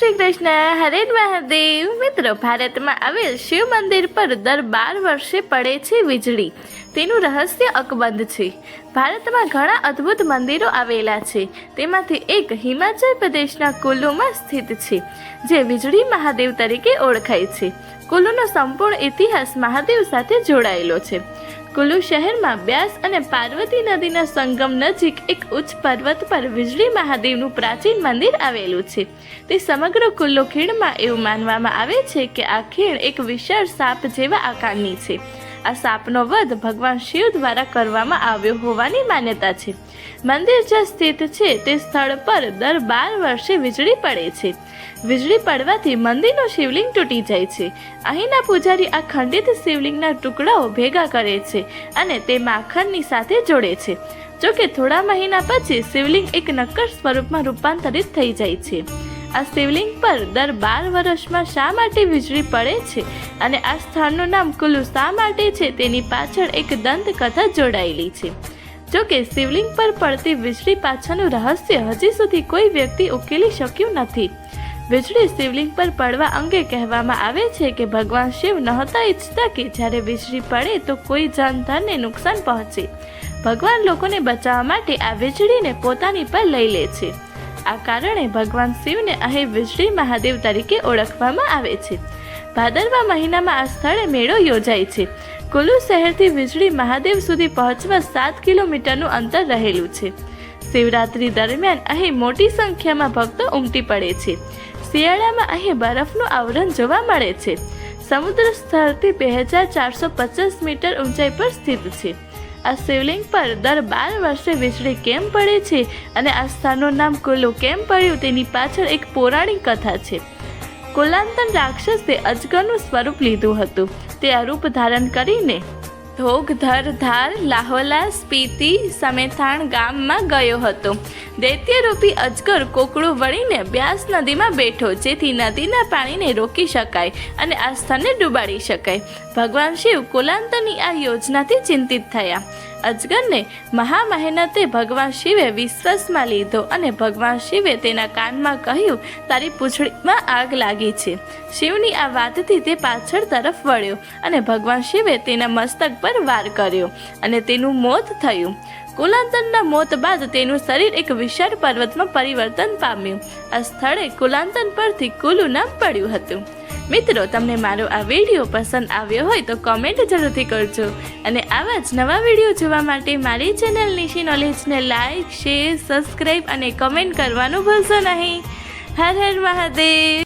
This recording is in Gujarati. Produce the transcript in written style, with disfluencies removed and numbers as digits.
श्री कृष्ण। हरे महादेव। मित्रों, भारत में आवेल शिव मंदिर पर दर 12 वर्षे पड़े छे वीजળી। तेनुं रहस्य अकबंध छे। भारत में घणा अद्भुत मंदिरों आवेला छे, तेमांथी एक हिमाचल प्रदेशना कुल्लूमां स्थित छे, जे वीजળી महादेव तरीके ओळखाय छे। कुल्लूनो संपूर्ण इतिहास महादेव साथे जोड़ायेलो छे। कुल्लू शहर में ब्यास और पार्वती नदीना संगम नजीक एक उच्च पर्वत पर वीजળી महादेवનું प्राचीन मंदिर आवेलू छे। ते समग्र कुल्लू खीण में एवं मानवामां आवे छे के आ खीण एक विशाल साप जेवा आकारनी छे। आ सापनो वध भगवान शिव द्वारा करवामां आव्यो होवानी मान्यता छे। मंदिर ज्यां स्थित छे ते स्थळ पर दर 12 वर्षे वीजળી पड़े छे। वीजળી पड़वाथी मंदिरनो शिवलिंग तूटी जाय छे। અહીંના પૂજારી આ ખંડિત શિવલિંગના ટુકડાઓ ભેગા કરે છે અને તે માખણની સાથે જોડે છે। જો કે થોડા મહિના પછી શિવલિંગ એક નક્કર સ્વરૂપમાં રૂપાંતરિત થઈ જાય છે। આ શિવલિંગ પર દર 12 વર્ષમાં શા માટે વીજળી પડે છે અને આ સ્થળનું નામ કુલ્લુ શા માટે છે તેની પાછળ એક દંતકથા જોડાયેલી છે। જો કે શિવલિંગ પર પડતી વીજળી પાછળનું રહસ્ય હજી સુધી કોઈ વ્યક્તિ ઉકેલી શક્યું નથી। વીજળી શિવલિંગ પર પડવા અંગે કહેવામાં આવે છે કે ભગવાન શિવ નહોતા ઈચ્છતા કે જ્યારે વીજળી પડે તો કોઈ જાનધનને નુકસાન પહોંચે। ભગવાન લોકોને બચાવવા માટે આ વીજળીને પોતાની પર લઈ લે છે। આ કારણે ભગવાન શિવને અહીં વીજળી મહાદેવ તરીકે ઓળખવામાં આવે છે। ભાદરવા મહિનામાં આ સ્થળે મેળો યોજાય છે। કુલ્લુ શહેરથી વીજળી મહાદેવ સુધી પહોંચવા 7 કિલોમીટરનું અંતર રહેલું છે। શિવરાત્રી દરમિયાન અહીં મોટી સંખ્યામાં ભક્તો ઉમટી પડે છે। શિયાળામાં અહીં બરફનું આવરણ જોવા મળે છે। સમુદ્ર સ્થળથી 2450 મીટર ઊંચાઈ પર સ્થિત છે। આ શિવલિંગ પર દર 12 વર્ષે વીજળી કેમ પડે છે અને આ સ્થળનું નામ કુલ્લુ કેમ પડ્યું તેની પાછળ એક પૌરાણિક કથા છે। કુલાંતન રાક્ષસે અજગરનું સ્વરૂપ લીધું હતું। તે આ રૂપ ધારણ કરીને ધોગધર ધાર લાહોલા સ્પીતિ સમેથાણ ગામમાં ગયો હતો। દૈત્યરૂપી અજગર કોકડું વળીને બ્યાસ નદીમાં બેઠો, જેથી નદીના પાણીને રોકી શકાય અને આ સ્થળને ડૂબાડી શકાય। ભગવાન શિવ કુલાંતની આ યોજનાથી ચિંતિત થયા। અજગરને મહામહેનતે ભગવાન શિવે વિશ્વાસમાં લીધો અને ભગવાન શિવે તેના કાનમાં કહ્યું, તારી પૂંછડીમાં આગ લાગી છે। શિવની આ વાતથી તે પાછળ તરફ વળ્યો અને ભગવાન શિવે તેના મસ્તક પર વાર કર્યો અને તેનું મોત થયું। કુલાંતનના મોત બાદ તેનું શરીર એક વિશાળ પર્વતમાં પરિવર્તન પામ્યું। આ સ્થળે કુલાંતન પરથી કુલ્લુ નામ પડ્યું હતું। મિત્રો, તમને મારો આ વિડીયો પસંદ આવ્યો હોય તો કોમેન્ટ જરૂરથી કરજો અને આવા જ નવા વિડીયો જોવા માટે મારી ચેનલ નિશી નોલેજને લાઈક, શેર, સબસ્ક્રાઈબ અને કમેન્ટ કરવાનું ભૂલશો નહીં। હર હર મહાદેવ।